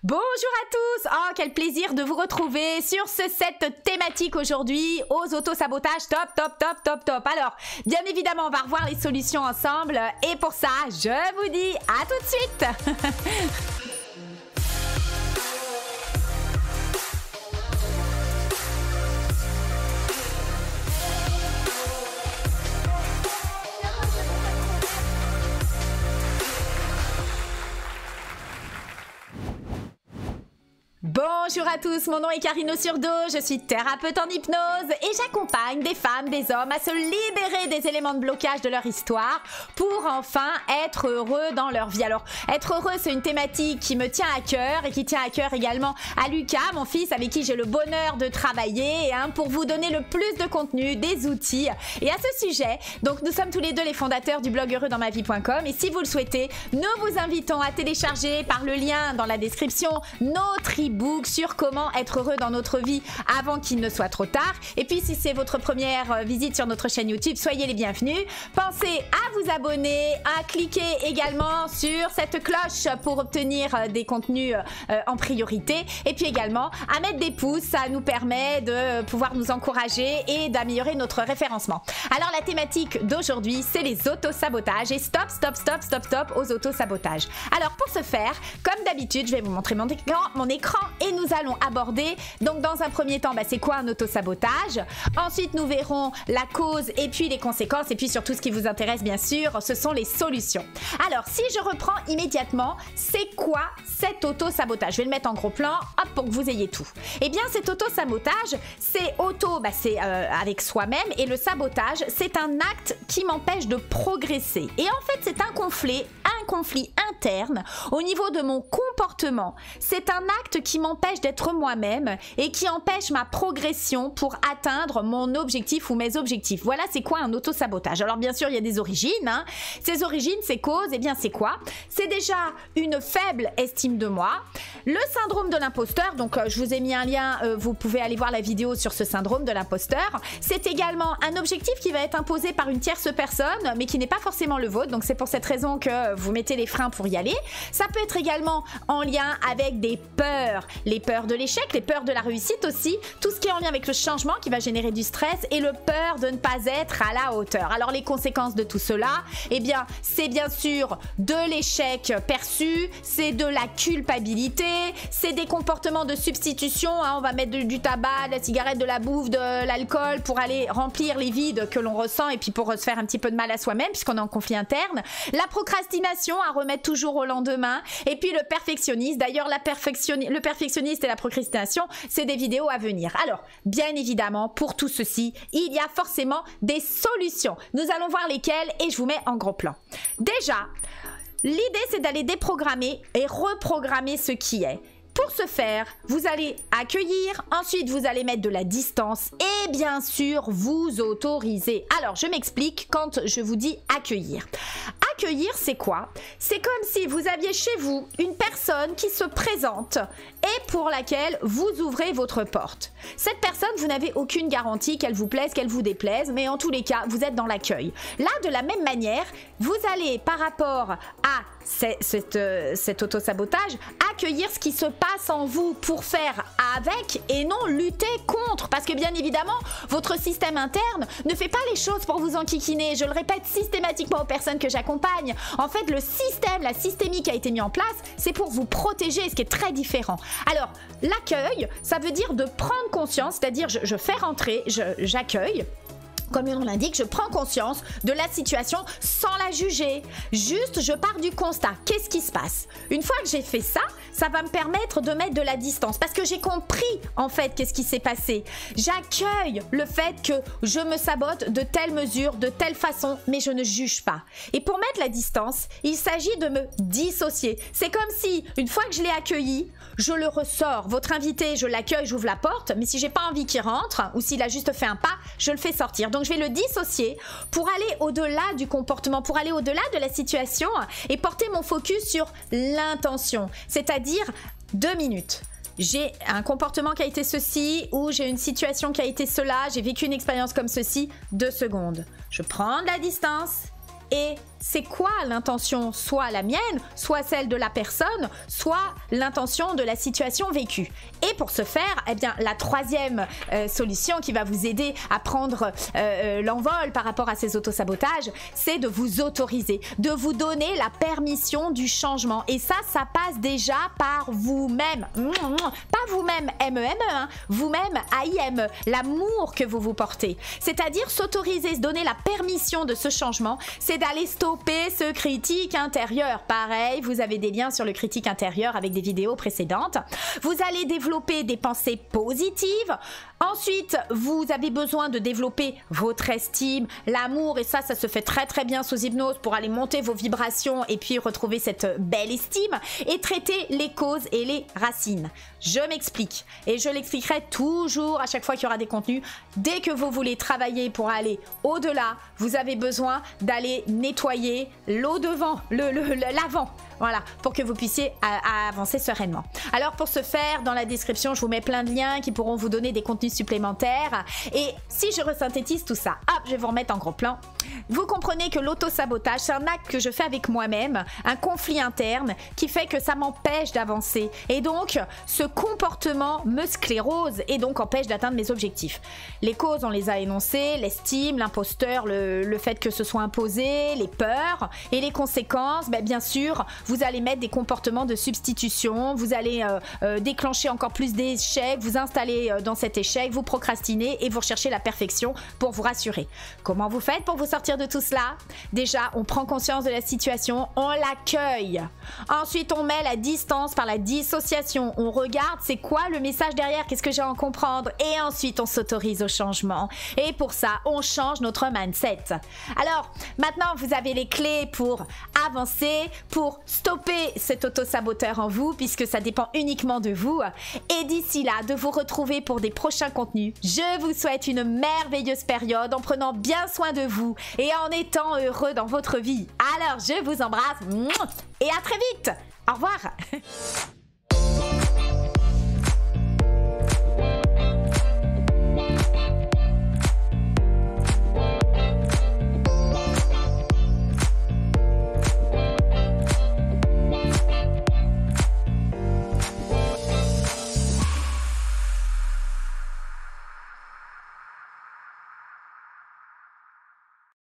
Bonjour à tous. Oh, quel plaisir de vous retrouver sur ce set thématique aujourd'hui aux autosabotages top. Alors, bien évidemment, on va revoir les solutions ensemble et pour ça, je vous dis à tout de suite. Bonjour à tous, mon nom est Karine Surdo, je suis thérapeute en hypnose et j'accompagne des femmes, des hommes à se libérer des éléments de blocage de leur histoire pour enfin être heureux dans leur vie. Alors, être heureux, c'est une thématique qui me tient à cœur et qui tient à cœur également à Lucas, mon fils, avec qui j'ai le bonheur de travailler pour vous donner le plus de contenu, des outils. Et à ce sujet, donc nous sommes tous les deux les fondateurs du blog heureuxdansmavie.com et si vous le souhaitez, nous vous invitons à télécharger par le lien dans la description notre e-book sur comment être heureux dans notre vie avant qu'il ne soit trop tard. Et puis si c'est votre première visite sur notre chaîne YouTube, soyez les bienvenus. Pensez à vous abonner, à cliquer également sur cette cloche pour obtenir des contenus en priorité. Et puis également à mettre des pouces, ça nous permet de pouvoir nous encourager et d'améliorer notre référencement. Alors la thématique d'aujourd'hui, c'est les autosabotages et stop aux autosabotages. Alors pour ce faire, comme d'habitude, je vais vous montrer mon écran et nous allons aborder, donc dans un premier temps, c'est quoi un autosabotage. Ensuite, nous verrons la cause et puis les conséquences et puis surtout ce qui vous intéresse bien sûr, ce sont les solutions. Alors, si je reprends immédiatement, c'est quoi cet autosabotage? Je vais le mettre en gros plan, hop, pour que vous ayez tout. Eh bien, cet autosabotage, c'est avec soi-même et le sabotage, c'est un acte qui m'empêche de progresser. Et en fait, c'est un conflit interne au niveau de mon comportement. C'est un acte qui m'empêche d'être moi-même et qui empêche ma progression pour atteindre mon objectif ou mes objectifs. Voilà, c'est quoi un autosabotage? Alors bien sûr, il y a des origines. Ces origines, ces causes, eh bien c'est quoi? C'est déjà une faible estime de moi, le syndrome de l'imposteur, donc je vous ai mis un lien, vous pouvez aller voir la vidéo sur ce syndrome de l'imposteur. C'est également un objectif qui va être imposé par une tierce personne, mais qui n'est pas forcément le vôtre, donc c'est pour cette raison que vous mettez les freins pour y aller. Ça peut être également en lien avec des peurs, les peurs de l'échec, les peurs de la réussite aussi, tout ce qui est en lien avec le changement qui va générer du stress et le peur de ne pas être à la hauteur. Alors les conséquences de tout cela, eh bien c'est bien sûr de l'échec perçu, c'est de la culpabilité, c'est des comportements de substitution, on va mettre du tabac, de la cigarette, de la bouffe, de l'alcool pour aller remplir les vides que l'on ressent et puis pour se faire un petit peu de mal à soi-même puisqu'on est en conflit interne, la procrastination à remettre toujours au lendemain et puis le perfectionnisme. D'ailleurs le perfectionniste et la procrastination, c'est des vidéos à venir. Alors, bien évidemment, pour tout ceci, il y a forcément des solutions. Nous allons voir lesquelles et je vous mets en gros plan. Déjà, l'idée, c'est d'aller déprogrammer et reprogrammer ce qui est. Pour ce faire, vous allez accueillir, ensuite vous allez mettre de la distance et bien sûr vous autoriser. Alors, je m'explique quand je vous dis accueillir. Accueillir, c'est quoi? C'est comme si vous aviez chez vous une personne qui se présente et pour laquelle vous ouvrez votre porte. Cette personne, vous n'avez aucune garantie qu'elle vous plaise, qu'elle vous déplaise, mais en tous les cas, vous êtes dans l'accueil. Là, de la même manière, vous allez, par rapport à cet autosabotage, accueillir ce qui se passe en vous pour faire avec et non lutter contre. Parce que bien évidemment, votre système interne ne fait pas les choses pour vous enquiquiner. Je le répète systématiquement aux personnes que j'accompagne. En fait, le système, la systémie qui a été mis en place, c'est pour vous protéger, ce qui est très différent. Alors, l'accueil, ça veut dire de prendre conscience, c'est-à-dire je fais rentrer, j'accueille. Comme le nom l'indique, je prends conscience de la situation sans la juger. Juste, je pars du constat. Qu'est-ce qui se passe? Une fois que j'ai fait ça, ça va me permettre de mettre de la distance. Parce que j'ai compris, en fait, qu'est-ce qui s'est passé. J'accueille le fait que je me sabote de telle mesure, de telle façon, mais je ne juge pas. Et pour mettre la distance, il s'agit de me dissocier. C'est comme si, une fois que je l'ai accueilli, je le ressors. Votre invité, je l'accueille, j'ouvre la porte, mais si j'ai pas envie qu'il rentre, ou s'il a juste fait un pas, je le fais sortir. Donc je vais le dissocier pour aller au-delà du comportement, pour aller au-delà de la situation et porter mon focus sur l'intention, c'est-à-dire 2 minutes. J'ai un comportement qui a été ceci ou j'ai une situation qui a été cela, j'ai vécu une expérience comme ceci, 2 secondes. Je prends de la distance et c'est quoi l'intention? Soit la mienne, soit celle de la personne, soit l'intention de la situation vécue. Et pour ce faire, eh bien, la troisième solution qui va vous aider à prendre l'envol par rapport à ces autosabotages, c'est de vous autoriser, de vous donner la permission du changement. Et ça passe déjà par vous-même. Pas vous-même M-E-M-E, hein, vous-même A-I-M-E, l'amour que vous vous portez. C'est-à-dire s'autoriser, se donner la permission de ce changement, c'est d'aller stopper ce critique intérieur. Pareil, vous avez des liens sur le critique intérieur avec des vidéos précédentes. Vous allez développer des pensées positives. Ensuite, vous avez besoin de développer votre estime, l'amour, et ça se fait très très bien sous hypnose pour aller monter vos vibrations et puis retrouver cette belle estime et traiter les causes et les racines. Je m'explique et je l'expliquerai toujours à chaque fois qu'il y aura des contenus. Dès que vous voulez travailler pour aller au-delà, vous avez besoin d'aller nettoyer l'eau devant, l'avant. Voilà, pour que vous puissiez avancer sereinement. Alors pour ce faire, dans la description, je vous mets plein de liens qui pourront vous donner des contenus supplémentaires. Et si je resynthétise tout ça, hop, je vais vous remettre en gros plan. Vous comprenez que l'autosabotage, c'est un acte que je fais avec moi-même, un conflit interne qui fait que ça m'empêche d'avancer. Et donc, ce comportement me sclérose et donc empêche d'atteindre mes objectifs. Les causes, on les a énoncées, l'estime, l'imposteur, le fait que ce soit imposé, les peurs et les conséquences, ben, bien sûr, vous allez mettre des comportements de substitution, vous allez déclencher encore plus d'échecs, vous installer dans cet échec, vous procrastinez et vous recherchez la perfection pour vous rassurer. Comment vous faites pour vous sortir de tout cela? Déjà, on prend conscience de la situation, on l'accueille. Ensuite, on met la distance par la dissociation. On regarde c'est quoi le message derrière, qu'est-ce que j'ai à en comprendre? Et ensuite, on s'autorise au changement. Et pour ça, on change notre mindset. Alors, maintenant, vous avez les clés pour avancer, pour stopper cet autosaboteur en vous, puisque ça dépend uniquement de vous. Et d'ici là, de vous retrouver pour des prochains contenus. Je vous souhaite une merveilleuse période en prenant bien soin de vous et en étant heureux dans votre vie. Alors, je vous embrasse et à très vite. Au revoir.